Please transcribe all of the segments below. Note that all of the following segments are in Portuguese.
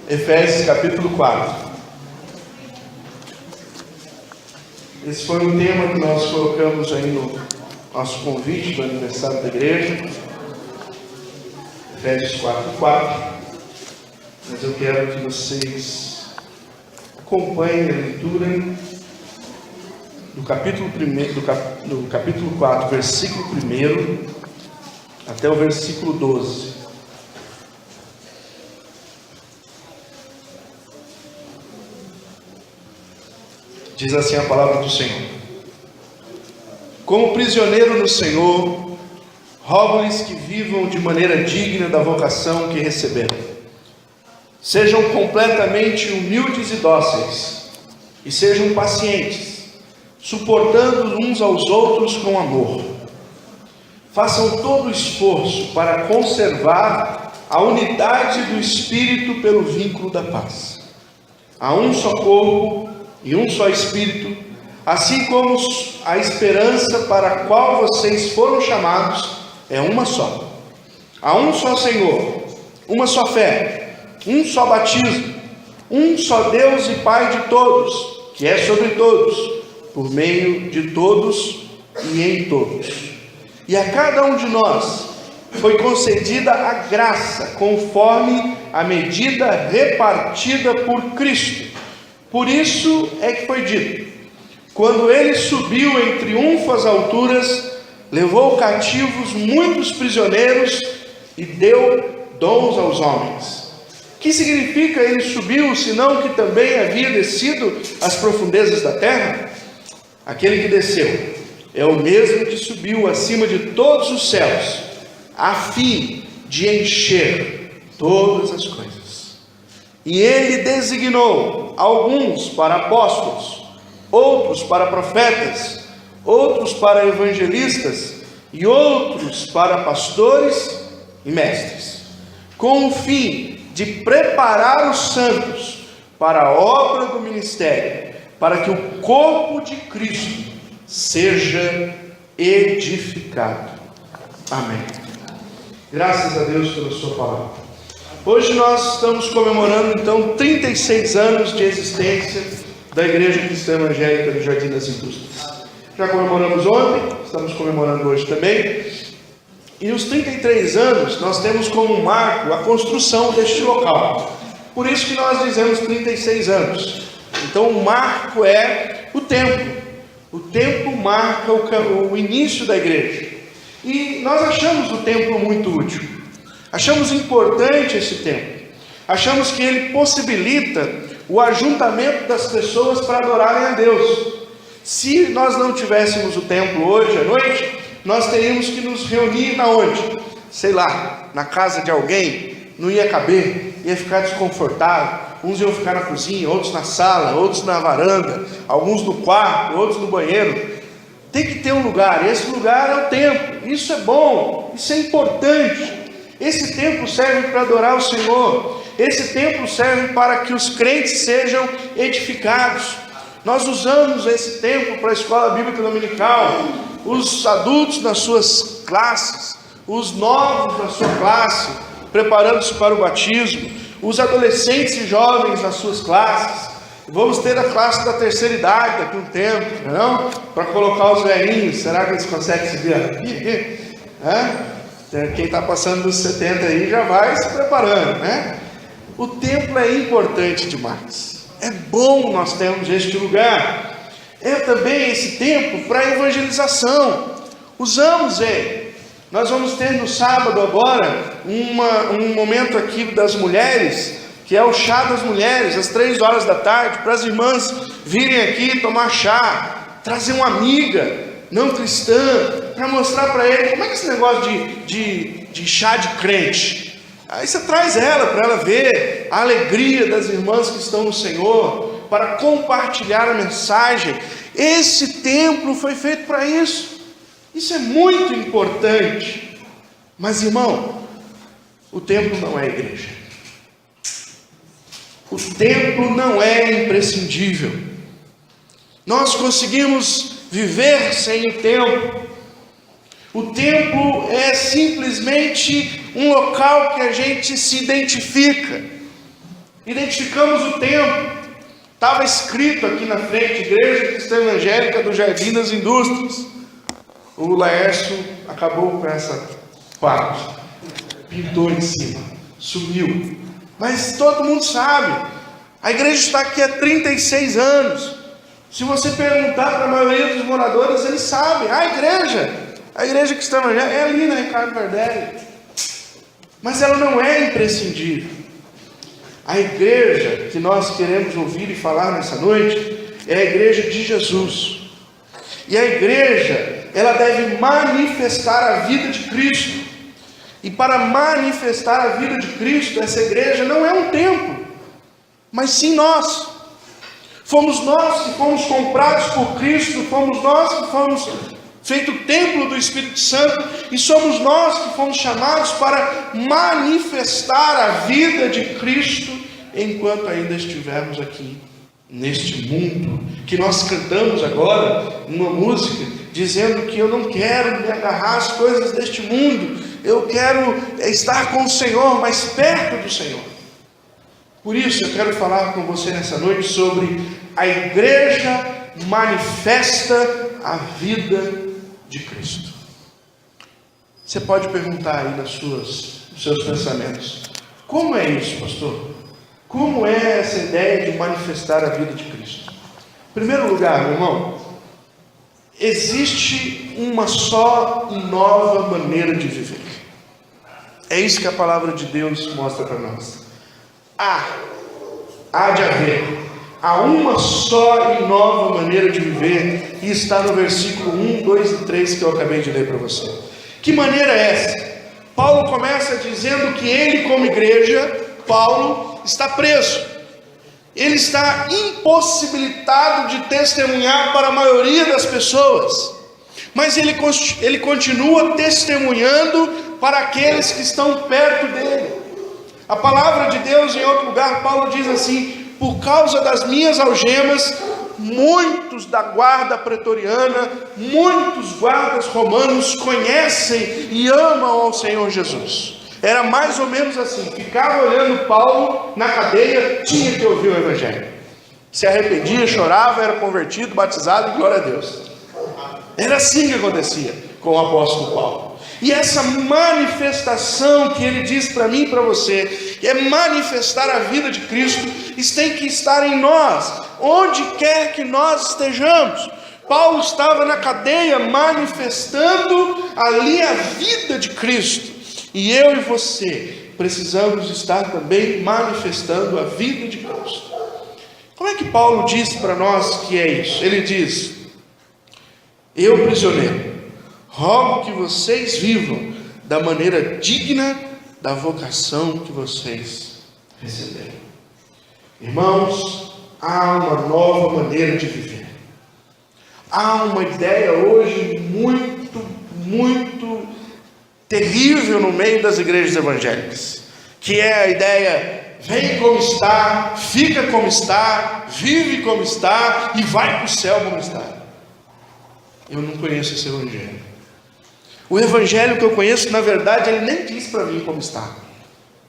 Efésios capítulo 4. Esse foi um tema que nós colocamos aí no nosso convite do aniversário da igreja. Efésios 4:4. Mas eu quero que vocês acompanhem a leitura do capítulo 4, versículo 1 até o versículo 12. Diz assim a palavra do Senhor: Como prisioneiro no Senhor, rogo-lhes que vivam de maneira digna da vocação que receberam. Sejam completamente humildes e dóceis, e sejam pacientes, suportando uns aos outros com amor. Façam todo o esforço para conservar a unidade do Espírito pelo vínculo da paz. Há um só corpo e um só Espírito, assim como a esperança para a qual vocês foram chamados é uma só. Há um só Senhor, uma só fé, um só batismo, um só Deus e Pai de todos, que é sobre todos, por meio de todos e em todos. E a cada um de nós foi concedida a graça, conforme a medida repartida por Cristo. Por isso é que foi dito: quando ele subiu em triunfo às alturas, levou cativos muitos prisioneiros e deu dons aos homens. Que significa ele subiu, senão que também havia descido às profundezas da terra? Aquele que desceu é o mesmo que subiu acima de todos os céus, a fim de encher todas as coisas. E ele designou alguns para apóstolos, outros para profetas, outros para evangelistas e outros para pastores e mestres, com o fim de preparar os santos para a obra do ministério, para que o corpo de Cristo seja edificado. Amém. Graças a Deus pela sua palavra. Hoje nós estamos comemorando então 36 anos de existência da Igreja Cristã Evangélica do Jardim das Indústrias. Já comemoramos ontem, estamos comemorando hoje também. E os 33 anos nós temos como marco a construção deste local. Por isso que nós dizemos 36 anos. Então o marco é o templo. O templo marca o início da igreja. E nós achamos o templo muito útil. Achamos importante esse templo. Achamos que ele possibilita o ajuntamento das pessoas para adorarem a Deus. Se nós não tivéssemos o templo hoje à noite, nós teríamos que nos reunir na onde? Sei lá, na casa de alguém. Não ia caber, ia ficar desconfortável. Uns iam ficar na cozinha, outros na sala, outros na varanda, alguns no quarto, outros no banheiro. Tem que ter um lugar, esse lugar é o templo. Isso é bom, isso é importante. Esse templo serve para adorar o Senhor. Esse templo serve para que os crentes sejam edificados. Nós usamos esse templo para a escola bíblica dominical, os adultos nas suas classes, os novos na sua classe, preparando-se para o batismo, os adolescentes e jovens nas suas classes. Vamos ter a classe da terceira idade daqui a um tempo, não? Para colocar os velhinhos. Será que eles conseguem subir aqui? Quem está passando dos 70 aí já vai se preparando, né? O templo é importante demais. É bom nós termos este lugar. É também esse tempo para evangelização. Usamos ele. Nós vamos ter no sábado agora um momento aqui das mulheres, que é o chá das mulheres, às 3 horas da tarde, para as irmãs virem aqui tomar chá, trazer uma amiga não cristã, para mostrar para ele como é que é esse negócio de chá de crente. Aí você traz ela para ela ver a alegria das irmãs que estão no Senhor, para compartilhar a mensagem. Esse templo foi feito para isso. Isso é muito importante. Mas, irmão, o templo não é a igreja. O templo não é imprescindível. Nós conseguimos viver sem o templo. O templo é simplesmente um local que a gente se identifica. identificamos o tempo. Estava escrito aqui na frente, Igreja Cristã Evangélica do Jardim das Indústrias. O Laércio acabou com essa parte, pintou em cima, sumiu. Mas todo mundo sabe, a igreja está aqui há 36 anos. Se você perguntar para a maioria dos moradores, eles sabem. A igreja Cristã Evangélica é ali na Ricardo Tardelli. Mas ela não é imprescindível. A igreja que nós queremos ouvir e falar nessa noite é a igreja de Jesus. E a igreja, ela deve manifestar a vida de Cristo. E para manifestar a vida de Cristo, essa igreja não é um templo, mas sim nós. Fomos nós que fomos comprados por Cristo, fomos nós que fomos feito templo do Espírito Santo, e somos nós que fomos chamados para manifestar a vida de Cristo enquanto ainda estivermos aqui neste mundo. Que nós cantamos agora uma música dizendo que eu não quero me agarrar às coisas deste mundo, eu quero estar com o Senhor, mais perto do Senhor. Por isso eu quero falar com você nessa noite sobre a igreja manifesta a vida de Cristo. Você pode perguntar aí nos seus pensamentos: como é isso, pastor? Como é essa ideia de manifestar a vida de Cristo? Em primeiro lugar, meu irmão, existe uma só e nova maneira de viver. É isso que a palavra de Deus mostra para nós. Há de haver. Há uma só e nova maneira de viver, e está no versículo 1, 2 e 3 que eu acabei de ler para você. Que maneira é essa? Paulo começa dizendo que ele, como igreja, Paulo, está preso. Ele está impossibilitado de testemunhar para a maioria das pessoas, mas ele continua testemunhando para aqueles que estão perto dele. A palavra de Deus, em outro lugar, Paulo diz assim: por causa das minhas algemas, muitos da guarda pretoriana, muitos guardas romanos conhecem e amam ao Senhor Jesus. Era mais ou menos assim: ficava olhando Paulo na cadeia, tinha que ouvir o Evangelho. Se arrependia, chorava, era convertido, batizado, e glória a Deus. Era assim que acontecia com o apóstolo Paulo. E essa manifestação que ele diz para mim e para você, que é manifestar a vida de Cristo, isso tem que estar em nós, onde quer que nós estejamos. Paulo estava na cadeia manifestando ali a vida de Cristo, e eu e você precisamos estar também manifestando a vida de Cristo. Como é que Paulo diz para nós que é isso? Ele diz: eu, prisioneiro, rogo que vocês vivam da maneira digna da vocação que vocês receberam. Irmãos, há uma nova maneira de viver. Há uma ideia hoje muito terrível no meio das igrejas evangélicas, que é a ideia: vem como está, fica como está, vive como está e vai para o céu como está. Eu não conheço esse evangelho. O evangelho que eu conheço, na verdade, ele nem diz para vir como está.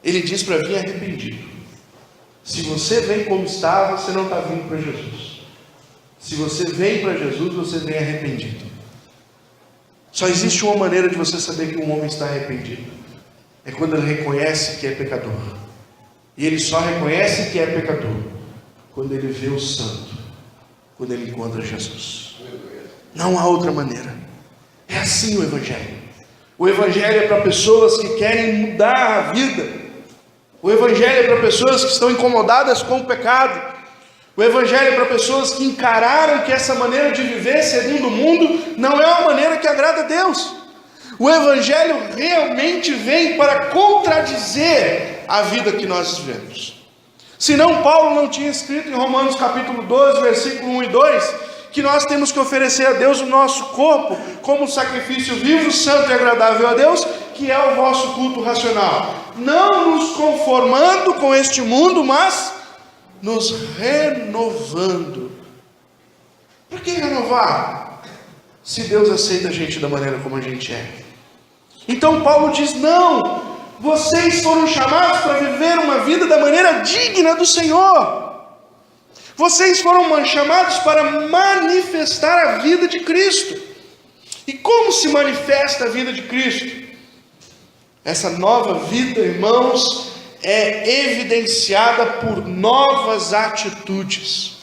Ele diz para vir arrependido. Se você vem como está, você não está vindo para Jesus. Se você vem para Jesus, você vem arrependido. Só existe uma maneira de você saber que um homem está arrependido: é quando ele reconhece que é pecador. E ele só reconhece que é pecador quando ele vê o santo, quando ele encontra Jesus. Não há outra maneira. É assim o evangelho. O evangelho é para pessoas que querem mudar a vida. O evangelho é para pessoas que estão incomodadas com o pecado. O evangelho é para pessoas que encararam que essa maneira de viver segundo o mundo não é uma maneira que agrada a Deus. O evangelho realmente vem para contradizer a vida que nós vivemos. Senão Paulo não tinha escrito em Romanos capítulo 12, versículo 1 e 2, que nós temos que oferecer a Deus o nosso corpo como um sacrifício vivo, santo e agradável a Deus, que é o vosso culto racional. Não nos conformando com este mundo, mas nos renovando. Por que renovar? Se Deus aceita a gente da maneira como a gente é. Então Paulo diz: não, vocês foram chamados para viver uma vida da maneira digna do Senhor. Vocês foram chamados para manifestar a vida de Cristo. E como se manifesta a vida de Cristo? Essa nova vida, irmãos, é evidenciada por novas atitudes.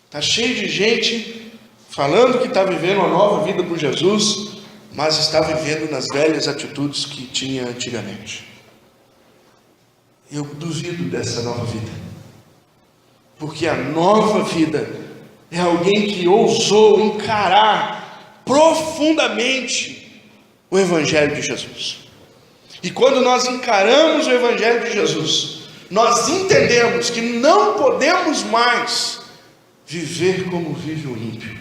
Está cheio de gente falando que está vivendo uma nova vida com Jesus, mas está vivendo nas velhas atitudes que tinha antigamente. Eu duvido dessa nova vida, porque a nova vida é alguém que ousou encarar profundamente o Evangelho de Jesus. E quando nós encaramos o Evangelho de Jesus, nós entendemos que não podemos mais viver como vive o ímpio.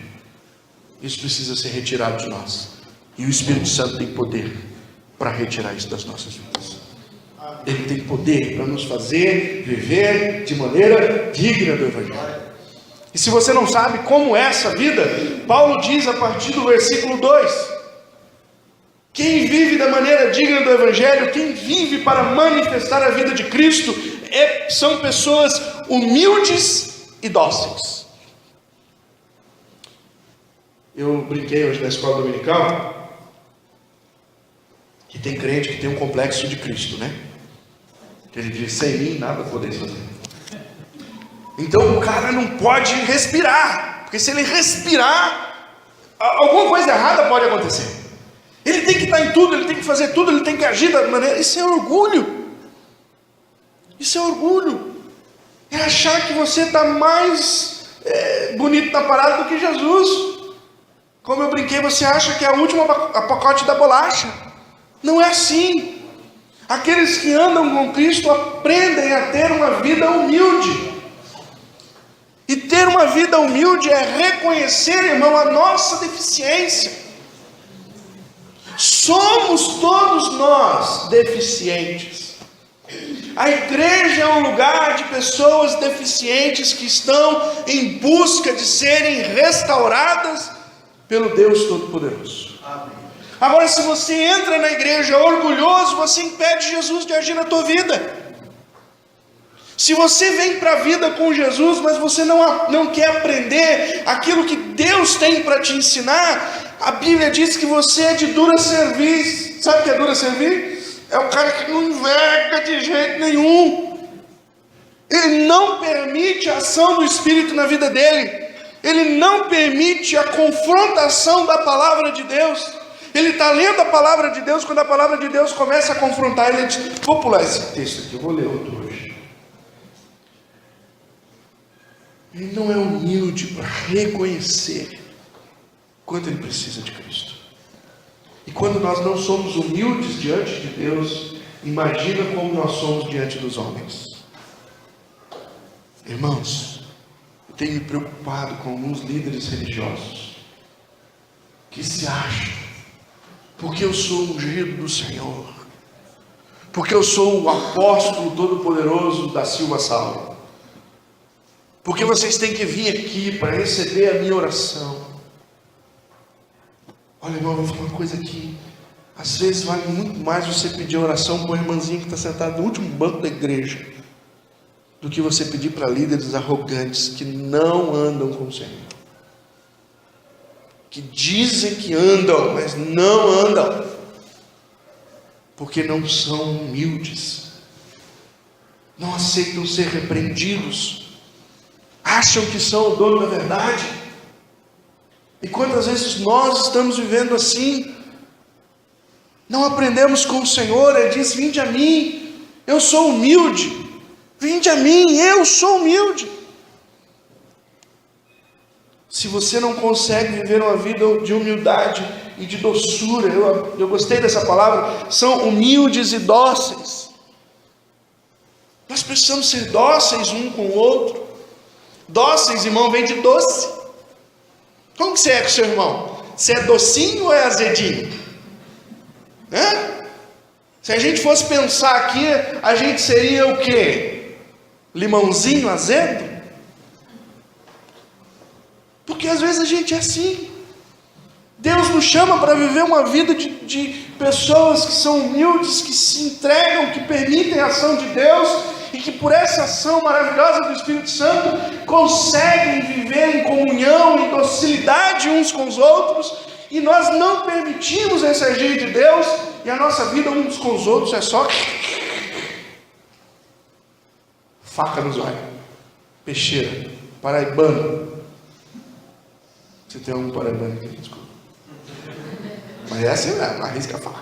Isso precisa ser retirado de nós. E o Espírito Santo tem poder para retirar isso das nossas vidas. Ele tem poder para nos fazer viver de maneira digna do Evangelho. E se você não sabe como é essa vida, Paulo diz a partir do versículo 2: quem vive da maneira digna do Evangelho, quem vive para manifestar a vida de Cristo, são pessoas humildes e dóceis. Eu brinquei hoje na escola dominical que tem crente que tem um complexo de Cristo, né? Ele diz: sem mim nada podeis fazer. Então o cara não pode respirar, porque se ele respirar, alguma coisa errada pode acontecer. Ele tem que estar em tudo, ele tem que fazer tudo, ele tem que agir da maneira. Isso é orgulho. Isso é orgulho. É achar que você está mais bonito na parada do que Jesus. Como eu brinquei, você acha que é a última pacote da bolacha. Não é assim. Aqueles que andam com Cristo aprendem a ter uma vida humilde. E ter uma vida humilde é reconhecer, irmão, a nossa deficiência. Somos todos nós deficientes. A igreja é um lugar de pessoas deficientes que estão em busca de serem restauradas pelo Deus Todo-Poderoso. Agora, se você entra na igreja orgulhoso, você impede Jesus de agir na tua vida. Se você vem para a vida com Jesus, mas você não quer aprender aquilo que Deus tem para te ensinar, a Bíblia diz que você é de dura serviço. Sabe o que é dura serviço? É o cara que não enverga de jeito nenhum. Ele não permite a ação do Espírito na vida dele. Ele não permite a confrontação da palavra de Deus. Ele está lendo a palavra de Deus, quando a palavra de Deus começa a confrontar, ele diz: vou pular esse texto aqui, eu vou ler outro hoje. Ele não é humilde para reconhecer quanto ele precisa de Cristo. E quando nós não somos humildes diante de Deus, imagina como nós somos diante dos homens. Irmãos, eu tenho me preocupado com alguns líderes religiosos que se acham, porque eu sou ungido do Senhor, porque eu sou o apóstolo todo-poderoso da Silva Saulo, porque vocês têm que vir aqui para receber a minha oração. Olha, irmão, eu vou falar uma coisa aqui. Às vezes vale muito mais você pedir oração para uma irmãzinha que está sentada no último banco da igreja, do que você pedir para líderes arrogantes que não andam com o Senhor, que dizem que andam, mas não andam, porque não são humildes, não aceitam ser repreendidos, acham que são o dono da verdade. E quantas vezes nós estamos vivendo assim? Não aprendemos com o Senhor. Ele diz: vinde a mim, eu sou humilde. Vinde a mim, eu sou humilde. Se você não consegue viver uma vida de humildade e de doçura, eu gostei dessa palavra, são humildes e dóceis. Nós precisamos ser dóceis um com o outro. Dóceis, irmão, vem de doce. Como que você é com o seu irmão? Você é docinho ou é azedinho? Se a gente fosse pensar aqui, a gente seria o quê? Limãozinho azedo? Porque às vezes a gente é assim. Deus nos chama para viver uma vida de pessoas que são humildes, que se entregam, que permitem a ação de Deus e que por essa ação maravilhosa do Espírito Santo conseguem viver em comunhão, em docilidade uns com os outros, e nós não permitimos esse agir de Deus, e a nossa vida uns com os outros é só faca nos olhos, peixeira, paraibano. Se tem algum paraibano aqui, desculpa. Mas é assim mesmo, arrisca a faca.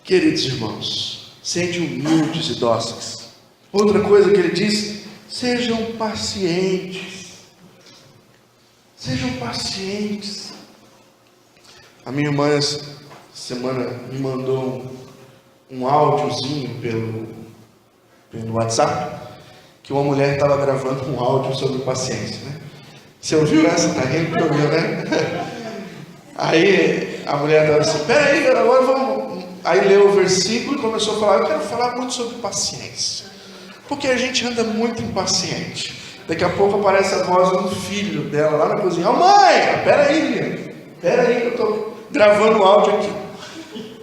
Queridos irmãos, sejam humildes e dóceis. Outra coisa que ele diz: sejam pacientes. Sejam pacientes. A minha irmã essa semana me mandou um áudiozinho pelo WhatsApp, que uma mulher estava gravando um áudio sobre paciência, né? Você ouviu essa? Tá rindo que ouviu, né? Aí a mulher estava assim: peraí, agora vamos. Aí leu o versículo e começou a falar: eu quero falar muito sobre paciência, porque a gente anda muito impaciente. Daqui a pouco aparece a voz do filho dela lá na cozinha: ô mãe, peraí que eu estou gravando o áudio aqui.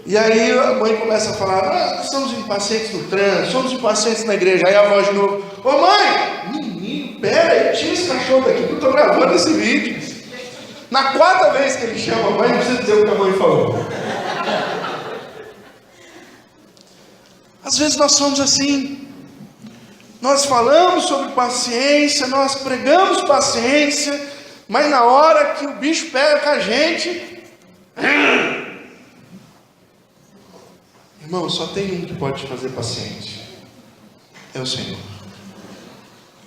E aí a mãe começa a falar: nós somos impacientes no trânsito, somos impacientes na igreja. Aí a voz de novo: ô mãe, menino, peraí, tira esse cachorro daqui que eu estou gravando esse vídeo. Na quarta vez que ele chama a mãe, não precisa dizer o que a mãe falou. Às vezes nós somos assim. Nós falamos sobre paciência, nós pregamos paciência, mas na hora que o bicho pega com a gente, irmão, só tem um que pode te fazer paciente: é o Senhor.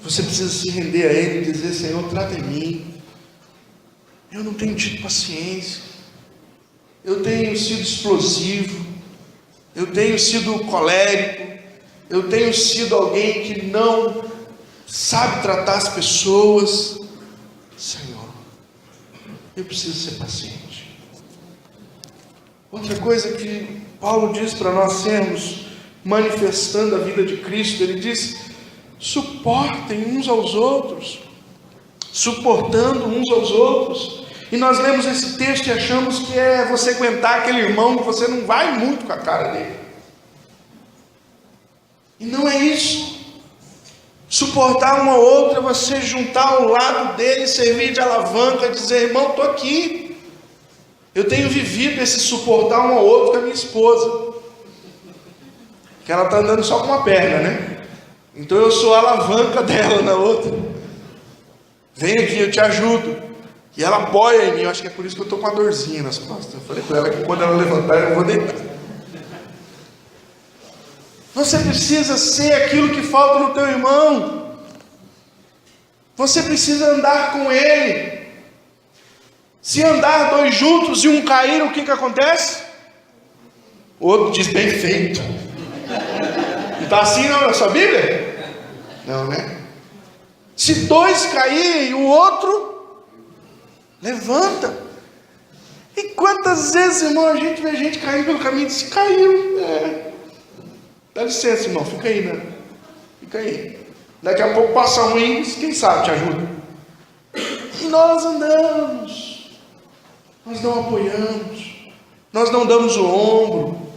Você precisa se render a Ele e dizer: Senhor, trata em mim. Eu não tenho tido paciência, eu tenho sido explosivo, eu tenho sido colérico, eu tenho sido alguém que não sabe tratar as pessoas. Senhor, eu preciso ser paciente. Outra coisa que Paulo diz para nós sermos, manifestando a vida de Cristo, ele diz: suportem uns aos outros, suportando uns aos outros. E nós lemos esse texto e achamos que é você aguentar aquele irmão que você não vai muito com a cara dele. E não é isso. Suportar uma outra é você juntar ao lado dele, servir de alavanca, dizer: irmão, estou aqui. Eu tenho vivido esse suportar um ao outro com a minha esposa, que ela está andando só com uma perna, né? Então eu sou a alavanca dela na outra. Vem aqui, eu te ajudo. E ela apoia em mim. Eu acho que é por isso que eu estou com uma dorzinha nas costas. Eu falei para ela que quando ela levantar eu vou deitar. Você precisa ser aquilo que falta no teu irmão. Você precisa andar com ele. Se andar dois juntos e um cair, o que acontece? O outro diz: bem feito. Não está assim não na sua Bíblia? Não, né? Se dois caírem e o outro levanta. E quantas vezes, irmão, a gente vê gente caindo pelo caminho e diz: caiu. Dá licença, irmão, fica aí, né? Fica aí. Daqui a pouco passa ruim, quem sabe te ajuda. E nós andamos, nós não apoiamos, nós não damos o ombro,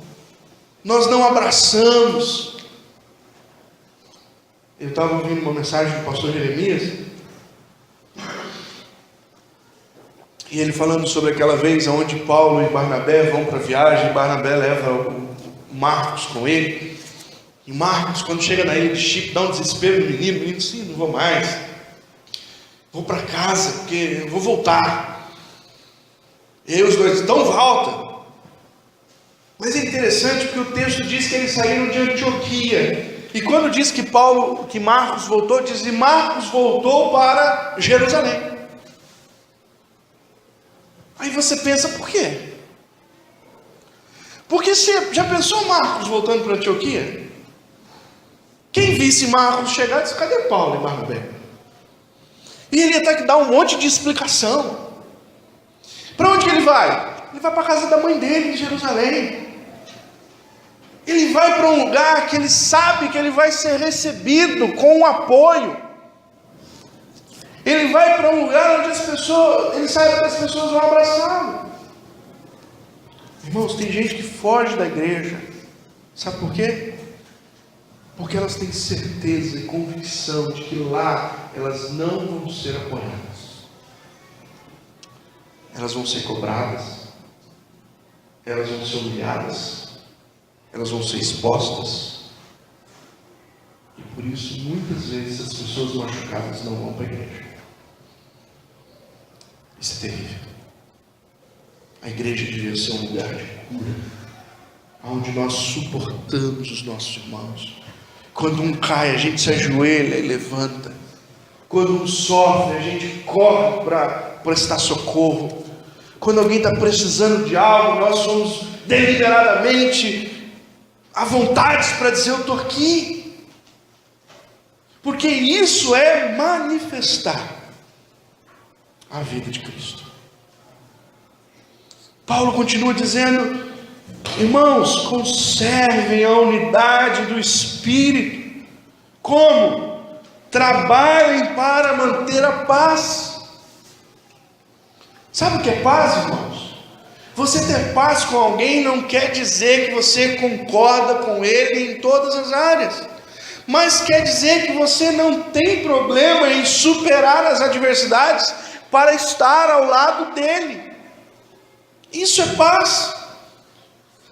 nós não abraçamos. Eu estava ouvindo uma mensagem do pastor Jeremias, e ele falando sobre aquela vez onde Paulo e Barnabé vão para a viagem. Barnabé leva o Marcos com ele. E Marcos, quando chega na ilha de Chipre, dá um desespero no menino. O menino diz: sim, não vou mais. Vou para casa, porque eu vou voltar. E aí os dois: então volta. Mas é interessante porque o texto diz que eles saíram de Antioquia. E quando diz que Marcos voltou, diz: e Marcos voltou para Jerusalém. Aí você pensa: por quê? Porque você já pensou Marcos voltando para Antioquia? Quem visse Marcos chegar disse: cadê Paulo e Barnabé? E ele ia ter que dar um monte de explicação. Para onde que ele vai? Ele vai para a casa da mãe dele em Jerusalém. Ele vai para um lugar que ele sabe que ele vai ser recebido com um apoio. Ele vai para um lugar onde ele sabe que as pessoas vão abraçá-lo. Irmãos, tem gente que foge da igreja. Sabe por quê? Porque elas têm certeza e convicção de que lá elas não vão ser apoiadas. Elas vão ser cobradas. Elas vão ser humilhadas. Elas vão ser expostas. E por isso, muitas vezes, as pessoas machucadas não vão para a igreja. Isso é terrível. A igreja devia ser um lugar de cura, onde nós suportamos os nossos irmãos. Quando um cai, a gente se ajoelha e levanta. Quando um sofre, a gente corre para prestar socorro. Quando alguém está precisando de algo, nós somos deliberadamente à vontade para dizer: eu estou aqui. Porque isso é manifestar a vida de Cristo. Paulo continua dizendo: irmãos, conservem a unidade do Espírito. Como? Trabalhem para manter a paz. Sabe o que é paz, irmãos? Você ter paz com alguém não quer dizer que você concorda com ele em todas as áreas, mas quer dizer que você não tem problema em superar as adversidades para estar ao lado dele. Isso é paz.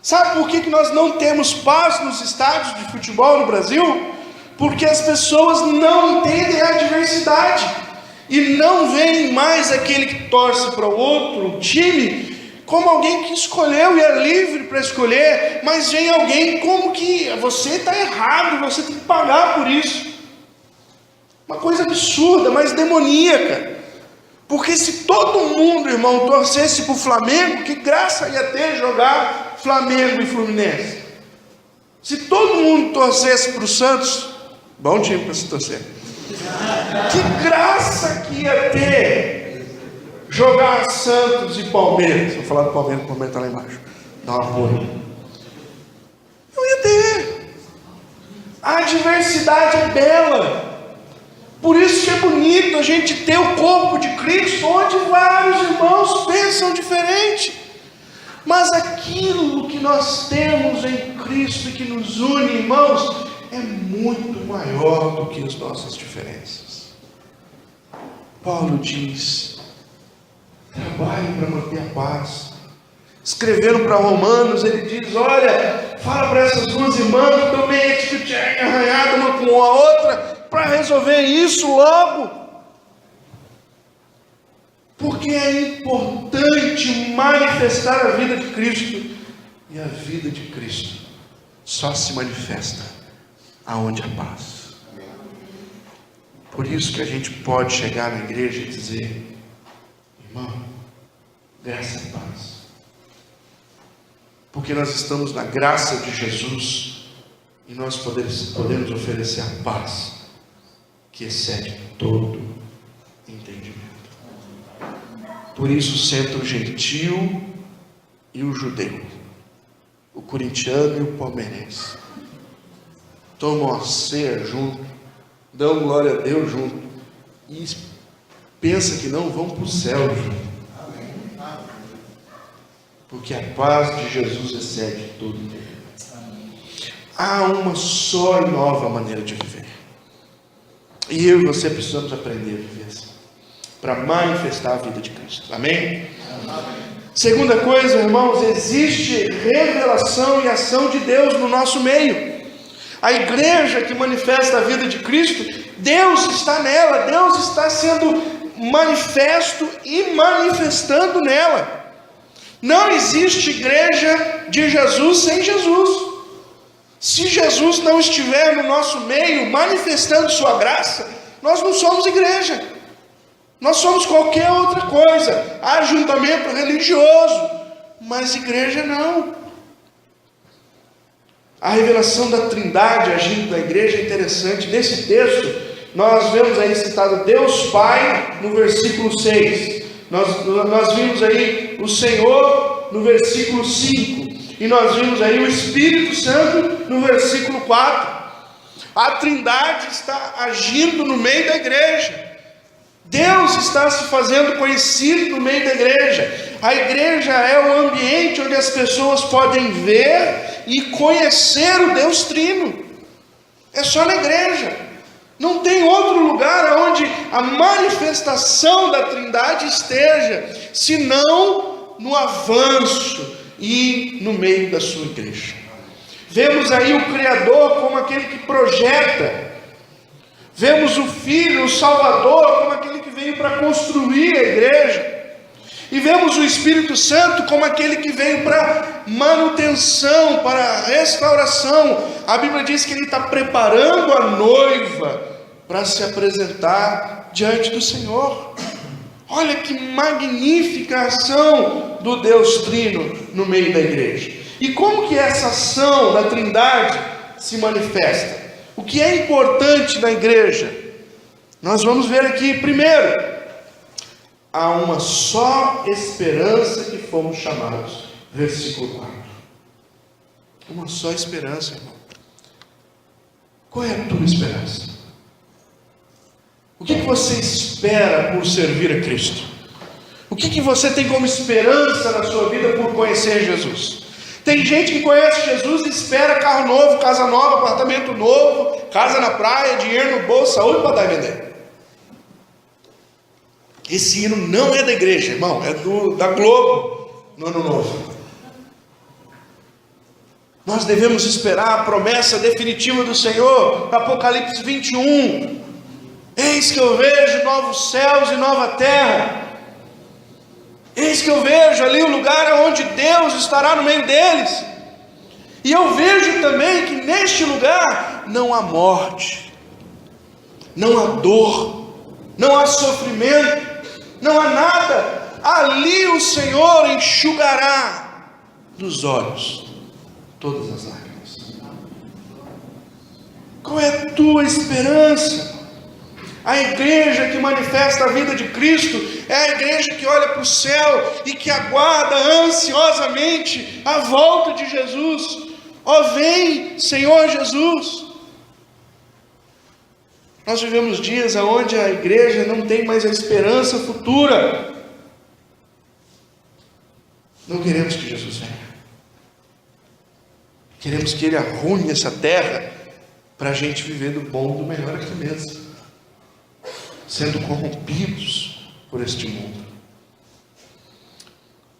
Sabe por que nós não temos paz nos estádios de futebol no Brasil? Porque as pessoas não entendem a adversidade e não veem mais aquele que torce para o outro time como alguém que escolheu e é livre para escolher, mas vem alguém como que você está errado, você tem que pagar por isso. Uma coisa absurda, mas demoníaca. Porque se todo mundo, irmão, torcesse para o Flamengo, que graça ia ter jogar Flamengo e Fluminense? Se todo mundo torcesse para o Santos, bom time para se torcer, que graça que ia ter jogar Santos e Palmeiras? Vou falar do Palmeiras, o Palmeiras está lá embaixo, dá uma porra. Não ia ter. A diversidade é bela. Por isso que é bonito a gente ter o corpo de Cristo, onde vários irmãos pensam diferente. Mas aquilo que nós temos em Cristo e que nos une, irmãos, é muito maior do que as nossas diferenças. Paulo diz: trabalhe para manter a paz. Escrevendo para Romanos, ele diz: olha, fala para essas duas irmãs que estão meio que arranhadas uma com a outra, para resolver isso logo. Porque é importante manifestar a vida de Cristo. E a vida de Cristo só se manifesta aonde há paz. Por isso que a gente pode chegar na igreja e dizer: irmão, graça e paz. Porque nós estamos na graça de Jesus e nós podemos oferecer a paz que excede todo entendimento. Por isso senta o gentio e o judeu, o corintiano e o palmeirense, tomam a ceia junto, dão glória a Deus junto e pensa que não vão para o céu junto. Porque a paz de Jesus excede todo entendimento. Há uma só e nova maneira de viver. E eu e você precisamos aprender a viver assim, para manifestar a vida de Cristo. Amém? Amém. Segunda coisa, irmãos, existe revelação e ação de Deus no nosso meio. A igreja que manifesta a vida de Cristo, Deus está nela, Deus está sendo manifesto e manifestando nela. Não existe igreja de Jesus sem Jesus. Se Jesus não estiver no nosso meio manifestando sua graça, nós não somos igreja. Nós somos qualquer outra coisa, ajuntamento religioso, mas igreja não. A revelação da Trindade agindo na igreja é interessante. Nesse texto, nós vemos aí citado Deus Pai no versículo 6. Nós vimos aí o Senhor no versículo 5. E nós vimos aí o Espírito Santo no versículo 4. A Trindade está agindo no meio da igreja. Deus está se fazendo conhecido no meio da igreja. A igreja é o ambiente onde as pessoas podem ver e conhecer o Deus Trino. É só na igreja. Não tem outro lugar onde a manifestação da Trindade esteja, senão no avanço e no meio da sua igreja. Vemos aí o Criador como aquele que projeta. Vemos o Filho, o Salvador, como aquele que veio para construir a igreja. E vemos o Espírito Santo como aquele que veio para manutenção, para restauração. A Bíblia diz que ele está preparando a noiva para se apresentar diante do Senhor. Olha que magnífica ação do Deus Trino no meio da igreja. E como que essa ação da Trindade se manifesta? O que é importante na igreja? Nós vamos ver aqui, primeiro, há uma só esperança que fomos chamados. Versículo 4. Uma só esperança, irmão. Qual é a tua esperança? O que você espera por servir a Cristo? O que você tem como esperança na sua vida por conhecer Jesus? Tem gente que conhece Jesus e espera carro novo, casa nova, apartamento novo, casa na praia, dinheiro no bolso, saúde para dar e vender. Esse hino não é da igreja, irmão, é da Globo, no Ano Novo. Nós devemos esperar a promessa definitiva do Senhor, Apocalipse 21. Eis que eu vejo novos céus e nova terra. Eis que eu vejo ali o lugar onde Deus estará no meio deles. E eu vejo também que neste lugar não há morte, não há dor, não há sofrimento, não há nada. Ali o Senhor enxugará dos olhos todas as lágrimas. Qual é a tua esperança? A igreja que manifesta a vida de Cristo é a igreja que olha para o céu e que aguarda ansiosamente a volta de Jesus. Ó, vem, Senhor Jesus. Nós vivemos dias onde a igreja não tem mais a esperança futura. Não queremos que Jesus venha. Queremos que Ele arrume essa terra para a gente viver do bom e do melhor aqui mesmo, sendo corrompidos por este mundo.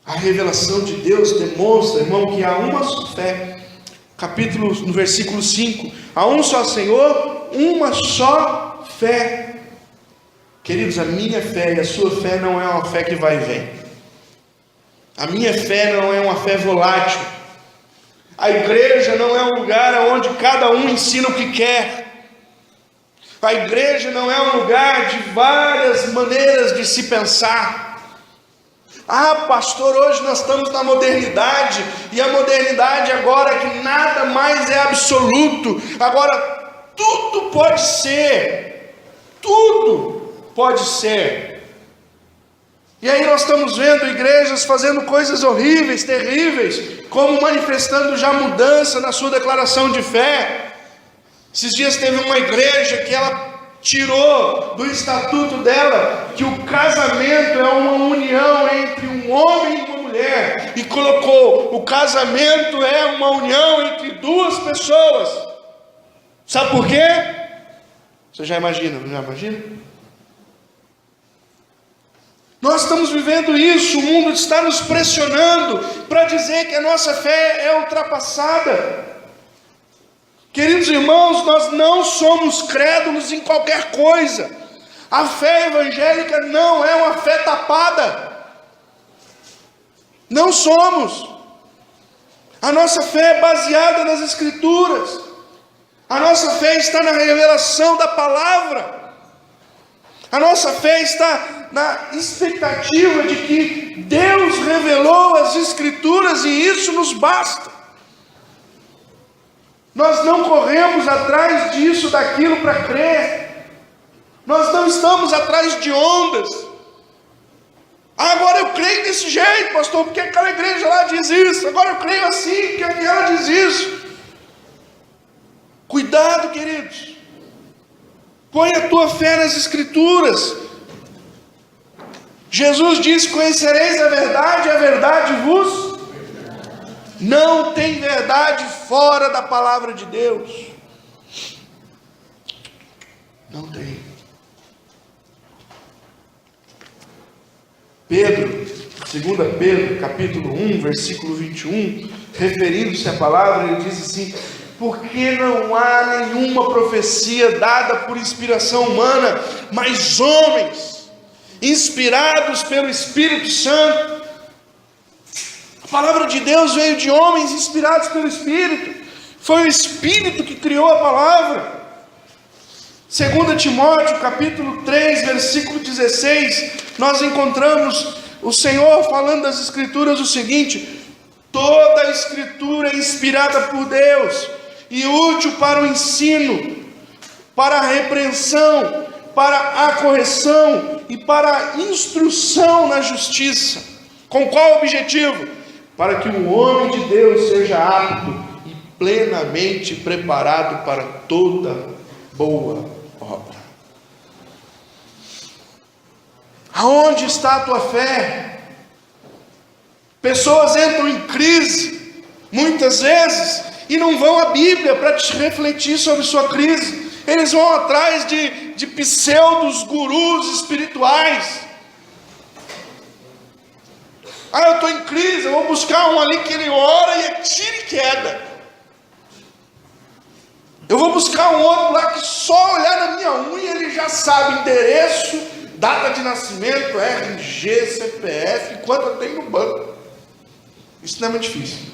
A revelação de Deus demonstra, irmão, que há uma só fé. No versículo 5, há um só Senhor, uma só fé. Queridos, a minha fé e a sua fé não é uma fé que vai e vem. A minha fé não é uma fé volátil. A igreja não é um lugar onde cada um ensina o que quer. A igreja não é um lugar de várias maneiras de se pensar. Ah, pastor, hoje nós estamos na modernidade, e a modernidade agora é que nada mais é absoluto. Agora tudo pode ser, tudo pode ser. E aí nós estamos vendo igrejas fazendo coisas horríveis, terríveis, como manifestando já mudança na sua declaração de fé. Esses dias teve uma igreja que ela tirou do estatuto dela que o casamento é uma união entre um homem e uma mulher, e colocou: o casamento é uma união entre duas pessoas. Sabe por quê? Você já imagina, não já imagina? Nós estamos vivendo isso, o mundo está nos pressionando para dizer que a nossa fé é ultrapassada. Queridos irmãos, nós não somos crédulos em qualquer coisa. A fé evangélica não é uma fé tapada. Não somos. A nossa fé é baseada nas Escrituras. A nossa fé está na revelação da palavra. A nossa fé está na expectativa de que Deus revelou as Escrituras e isso nos basta. Nós não corremos atrás disso, daquilo para crer. Nós não estamos atrás de ondas. Agora eu creio desse jeito, pastor, porque aquela igreja lá diz isso. Agora eu creio assim, porque aquela diz isso. Cuidado, queridos. Põe a tua fé nas Escrituras. Jesus diz: conhecereis a verdade vos... Não tem verdade fora da palavra de Deus. Não tem. Pedro, 2 Pedro, capítulo 1, versículo 21, referindo-se à palavra, ele diz assim: porque não há nenhuma profecia dada por inspiração humana, mas homens, inspirados pelo Espírito Santo. A palavra de Deus veio de homens inspirados pelo Espírito. Foi o Espírito que criou a palavra. 2 Timóteo, capítulo 3, versículo 16, nós encontramos o Senhor falando das Escrituras o seguinte: toda a Escritura é inspirada por Deus e útil para o ensino, para a repreensão, para a correção e para a instrução na justiça. Com qual objetivo? Para que o homem de Deus seja apto e plenamente preparado para toda boa obra. Aonde está a tua fé? Pessoas entram em crise, muitas vezes, e não vão à Bíblia para te refletir sobre sua crise. Eles vão atrás de pseudos gurus espirituais. Eu estou em crise, eu vou buscar um ali que ele ora e é tiro e queda. Eu vou buscar um outro lá que só olhar na minha unha ele já sabe endereço, data de nascimento, RG, CPF, quanto eu tenho no banco. Isso não é muito difícil.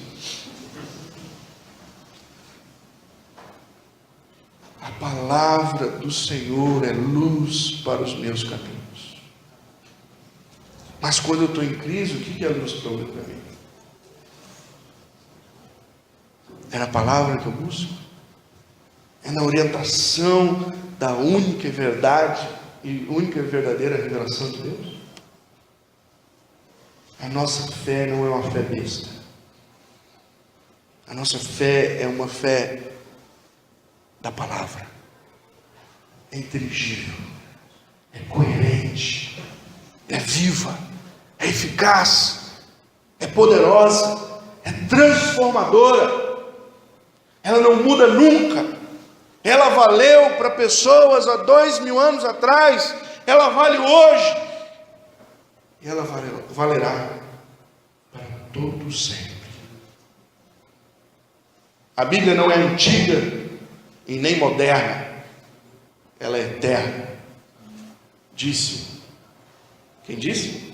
A palavra do Senhor é luz para os meus caminhos. Mas quando eu estou em crise, o que é a luz para mim? É na palavra que eu busco? É na orientação da única verdade e única e verdadeira revelação de Deus? A nossa fé não é uma fé besta. A nossa fé é uma fé da palavra. É inteligível, é coerente, é viva, é eficaz, é poderosa, é transformadora. Ela não muda nunca. Ela valeu para pessoas há 2000 anos atrás, ela vale hoje, e ela valerá para todo sempre. A Bíblia não é antiga e nem moderna, ela é eterna. Disse. Quem disse?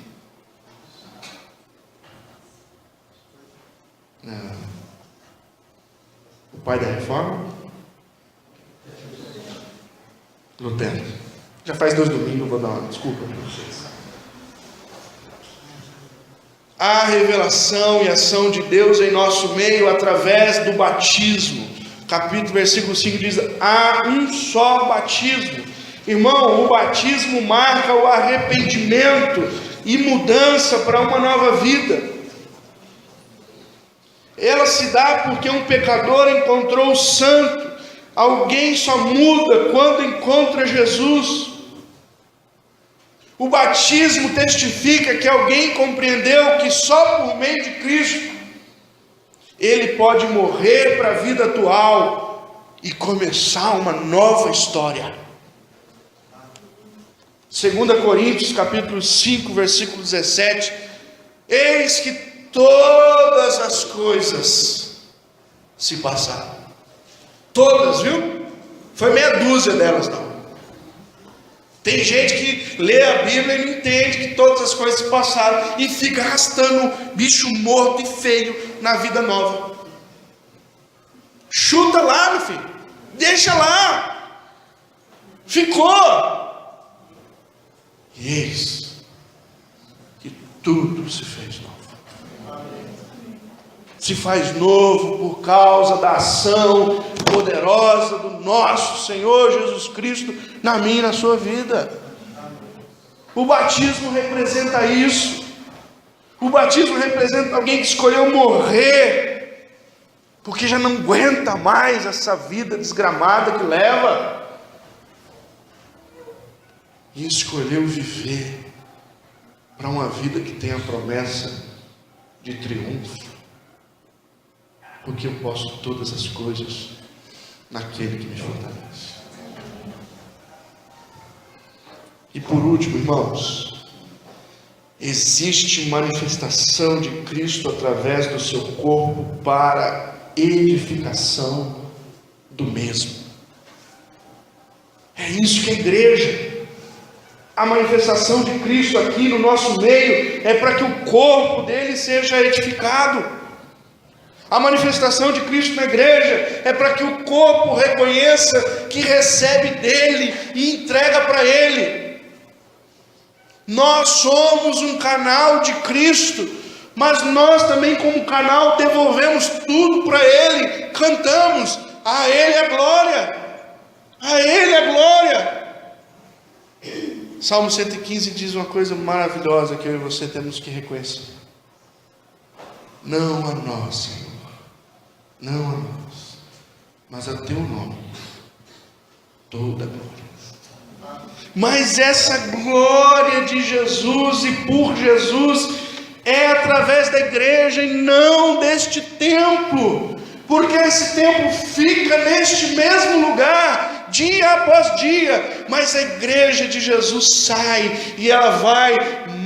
Não. O pai da reforma? Lutero. Já faz 2 domingos, eu vou dar uma desculpa para vocês. A revelação e ação de Deus em nosso meio através do batismo. Capítulo, versículo 5 diz: há um só batismo. Irmão, o batismo marca o arrependimento e mudança para uma nova vida. Ela se dá porque um pecador encontrou o santo. Alguém só muda quando encontra Jesus. O batismo testifica que alguém compreendeu que só por meio de Cristo ele pode morrer para a vida atual e começar uma nova história. 2 Coríntios capítulo 5, versículo 17: eis que todas as coisas se passaram. Todas, viu? Foi meia dúzia delas, não. Tem gente que lê a Bíblia e não entende que todas as coisas se passaram e fica arrastando bicho morto e feio na vida nova. Chuta lá, meu filho. Deixa lá. Ficou. E eis que tudo se fez novo. Se faz novo por causa da ação poderosa do nosso Senhor Jesus Cristo na minha e na sua vida. O batismo representa isso. O batismo representa alguém que escolheu morrer, porque já não aguenta mais essa vida desgramada que leva, e escolheu viver para uma vida que tem a promessa de triunfo, porque eu posso todas as coisas naquele que me fortalece. E por último, irmãos, existe manifestação de Cristo através do seu corpo para edificação do mesmo. É isso que a igreja, a manifestação de Cristo aqui no nosso meio, é para que o corpo dele seja edificado. A manifestação de Cristo na igreja é para que o corpo reconheça que recebe dele e entrega para ele. Nós somos um canal de Cristo, mas nós também, como canal, devolvemos tudo para ele, cantamos: a ele é glória, a ele é glória. Salmo 115 diz uma coisa maravilhosa que eu e você temos que reconhecer: não a nós, Senhor, não a nós, mas a teu nome toda a glória. Mas essa glória de Jesus e por Jesus é através da igreja e não deste templo, porque esse templo fica neste mesmo lugar dia após dia, mas a igreja de Jesus sai e ela vai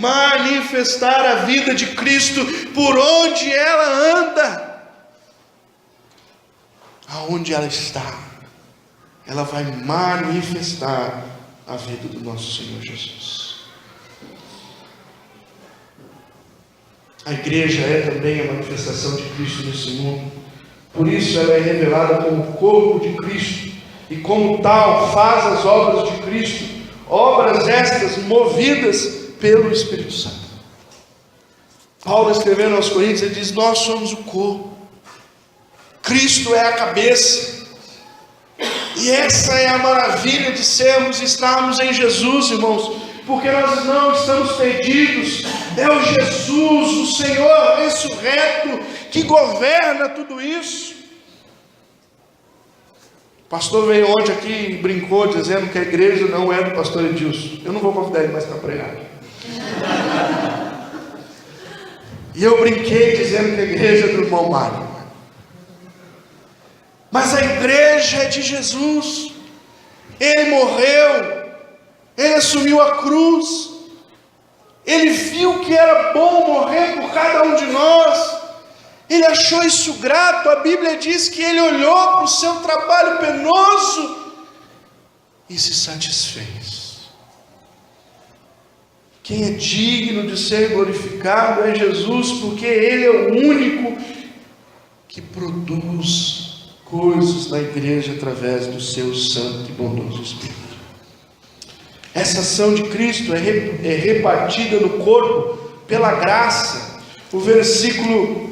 manifestar a vida de Cristo por onde ela anda, aonde ela está, ela vai manifestar a vida do nosso Senhor Jesus. A igreja é também a manifestação de Cristo nesse mundo, por isso ela é revelada como o corpo de Cristo, e como tal faz as obras de Cristo, obras estas movidas pelo Espírito Santo. Paulo, escrevendo aos Coríntios, ele diz: nós somos o corpo, Cristo é a cabeça. E essa é a maravilha de sermos e estarmos em Jesus, irmãos, porque nós não estamos perdidos. É o Jesus, o Senhor ressurreto, que governa tudo isso. O pastor veio ontem aqui e brincou dizendo que a igreja não é do pastor Edilson. Eu não vou convidar ele mais para pregar. E eu brinquei dizendo que a igreja é do irmão Mário. Mas a igreja é de Jesus. Ele morreu, ele assumiu a cruz, ele viu que era bom morrer por cada um de nós, ele achou isso grato. A Bíblia diz que ele olhou para o seu trabalho penoso e se satisfez. Quem é digno de ser glorificado é Jesus, porque ele é o único que produz coisas na igreja através do seu santo e bondoso Espírito. Essa ação de Cristo é repartida no corpo pela graça. O versículo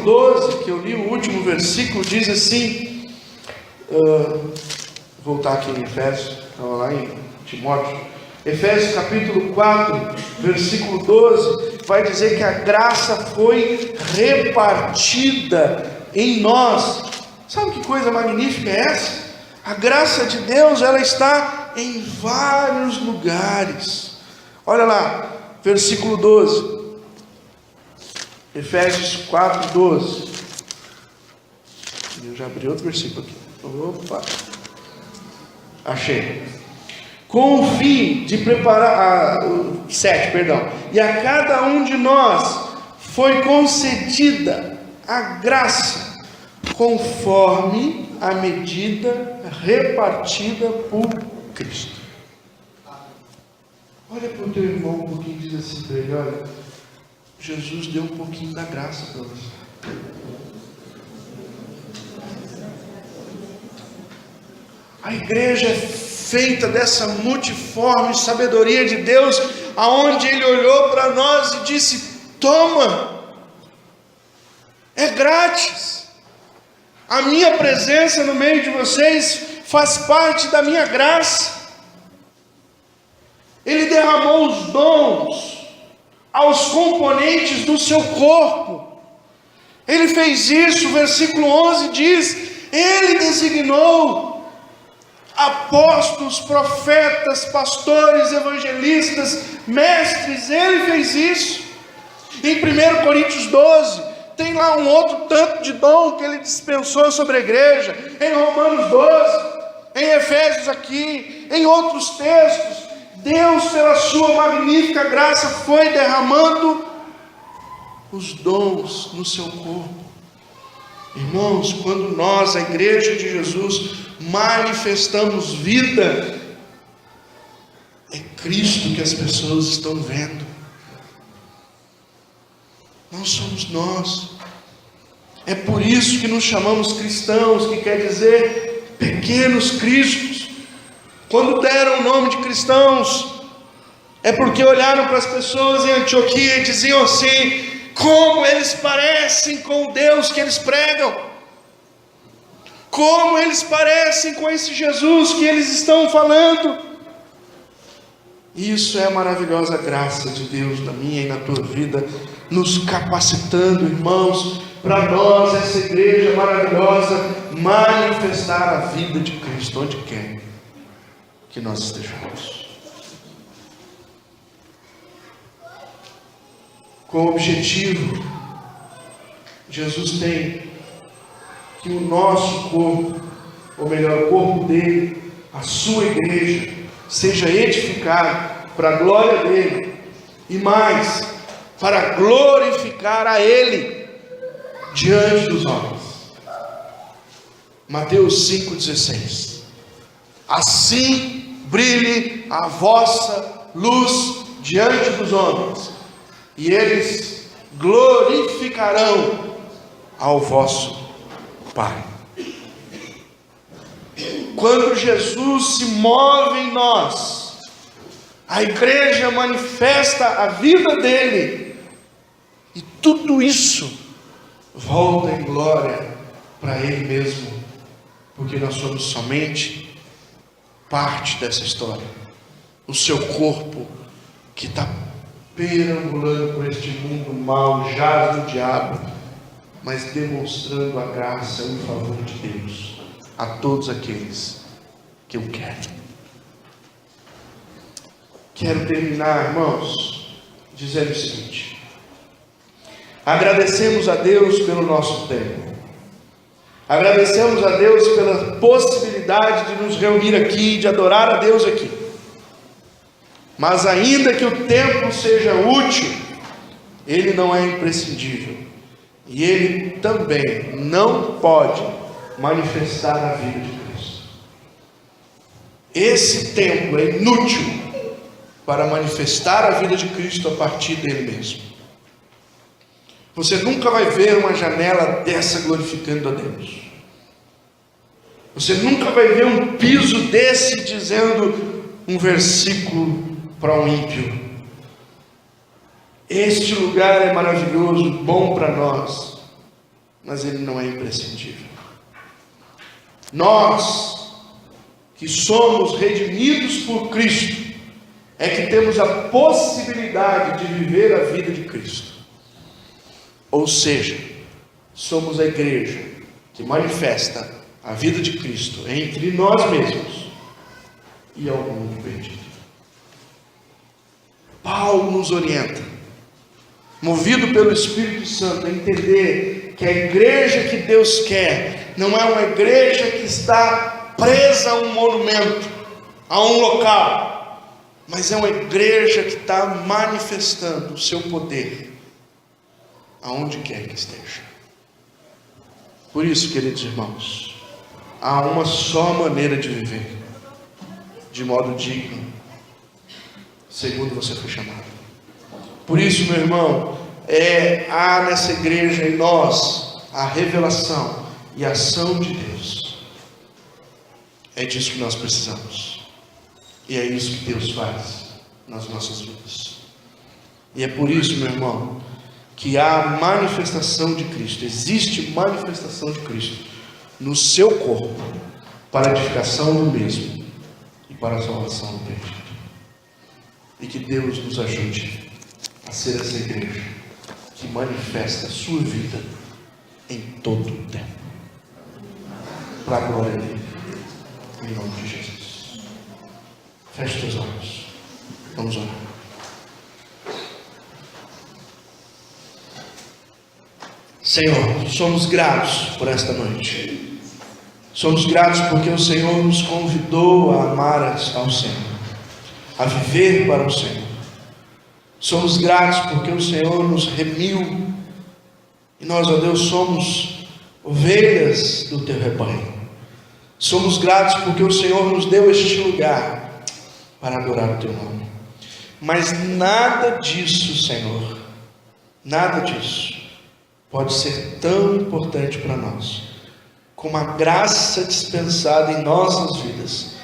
12, que eu li, o último versículo, diz assim, voltar aqui em Efésios, estava lá em Timóteo, Efésios capítulo 4, versículo 12, vai dizer que a graça foi repartida em nós. Sabe que coisa magnífica é essa? A graça de Deus, ela está em vários lugares. Olha lá, versículo 12, Efésios 4, 12. Eu já abri outro versículo aqui. Opa, achei. Com o fim de preparar, 7, perdão. E a cada um de nós foi concedida a graça, conforme a medida repartida por Cristo. Olha para o teu irmão um pouquinho e diz assim para ele: olha, Jesus deu um pouquinho da graça para você. A igreja é feita dessa multiforme sabedoria de Deus, aonde Ele olhou para nós e disse: toma, é grátis, a minha presença no meio de vocês faz parte da minha graça. Ele derramou os dons aos componentes do seu corpo. Ele fez isso, o versículo 11 diz: Ele designou apóstolos, profetas, pastores, evangelistas, mestres. Ele fez isso. Em 1 Coríntios 12, tem lá um outro tanto de dom que ele dispensou sobre a igreja. Em Romanos 12, em Efésios aqui, em outros textos, Deus, pela sua magnífica graça, foi derramando os dons no seu corpo. Irmãos, quando nós, a igreja de Jesus, manifestamos vida, é Cristo que as pessoas estão vendo. Não somos nós. É por isso que nos chamamos cristãos, que quer dizer pequenos cristos. Quando deram o nome de cristãos, é porque olharam para as pessoas em Antioquia e diziam assim: como eles parecem com o Deus que eles pregam, como eles parecem com esse Jesus que eles estão falando. Isso é a maravilhosa graça de Deus na minha e na tua vida, nos capacitando, irmãos, para nós, essa igreja maravilhosa, manifestar a vida de Cristo onde quer que nós estejamos. Com o objetivo, Jesus tem que o nosso corpo, ou melhor, o corpo dele, a sua igreja, seja edificado para a glória dele, e mais, para glorificar a ele diante dos homens. Mateus 5,16. Assim brilhe a vossa luz diante dos homens, e eles glorificarão ao vosso Pai. Quando Jesus se move em nós, a igreja manifesta a vida dele, e tudo isso volta em glória para ele mesmo, porque nós somos somente parte dessa história. O seu corpo que está perambulando por este mundo mau, jaz no diabo, mas demonstrando a graça e o favor de Deus a todos aqueles que o querem. Quero terminar, irmãos, dizendo o seguinte: agradecemos a Deus pelo nosso tempo, agradecemos a Deus pela possibilidade de nos reunir aqui, de adorar a Deus aqui. Mas ainda que o tempo seja útil, ele não é imprescindível, e ele também não pode manifestar a vida de Cristo. Esse tempo é inútil para manifestar a vida de Cristo a partir dele mesmo. Você nunca vai ver uma janela dessa glorificando a Deus. Você nunca vai ver um piso desse dizendo um versículo para um ímpio. Este lugar é maravilhoso, bom para nós, mas ele não é imprescindível. Nós, que somos redimidos por Cristo, é que temos a possibilidade de viver a vida de Cristo. Ou seja, somos a igreja que manifesta a vida de Cristo entre nós mesmos e ao mundo perdido. Paulo nos orienta, movido pelo Espírito Santo, a entender que a igreja que Deus quer não é uma igreja que está presa a um monumento, a um local, mas é uma igreja que está manifestando o seu poder aonde quer que esteja. Por isso, queridos irmãos, há uma só maneira de viver, de modo digno, segundo você foi chamado. Por isso, meu irmão, há nessa igreja em nós a revelação e a ação de Deus. É disso que nós precisamos, e é isso que Deus faz nas nossas vidas. E é por isso, meu irmão, que há manifestação de Cristo, existe manifestação de Cristo no seu corpo, para a edificação do mesmo e para a salvação do perdido. E que Deus nos ajude a ser essa igreja que manifesta a sua vida em todo o tempo, para a glória dele. em nome de Jesus. Feche teus olhos. Vamos orar. Senhor, somos gratos por esta noite. Somos gratos porque o Senhor nos convidou a amar ao Senhor, a viver para o Senhor. Somos gratos porque o Senhor nos remiu. E nós, ó Deus, somos ovelhas do teu rebanho. Somos gratos porque o Senhor nos deu este lugar para adorar o teu nome. Mas nada disso, Senhor, nada disso pode ser tão importante para nós como a graça dispensada em nossas vidas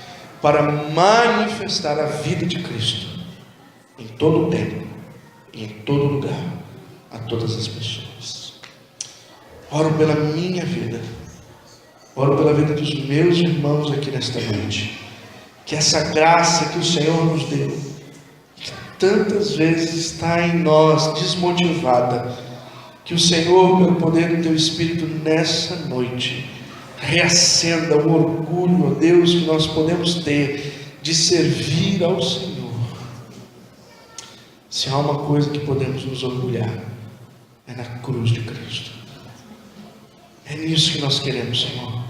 para manifestar a vida de Cristo em todo o tempo e em todo lugar, a todas as pessoas. Oro pela minha vida, oro pela vida dos meus irmãos aqui nesta noite, que essa graça que o Senhor nos deu, que tantas vezes está em nós desmotivada, que o Senhor, pelo poder do teu Espírito, nessa noite, reacenda o orgulho, ó Deus, que nós podemos ter de servir ao Senhor. Se há uma coisa que podemos nos orgulhar, é na cruz de Cristo. É nisso que nós queremos, Senhor,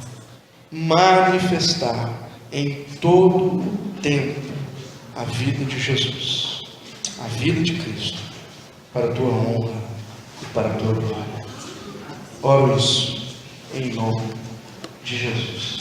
manifestar em todo o tempo a vida de Jesus, a vida de Cristo, para a tua honra e para a tua glória. Oro isso em nome de Jesus.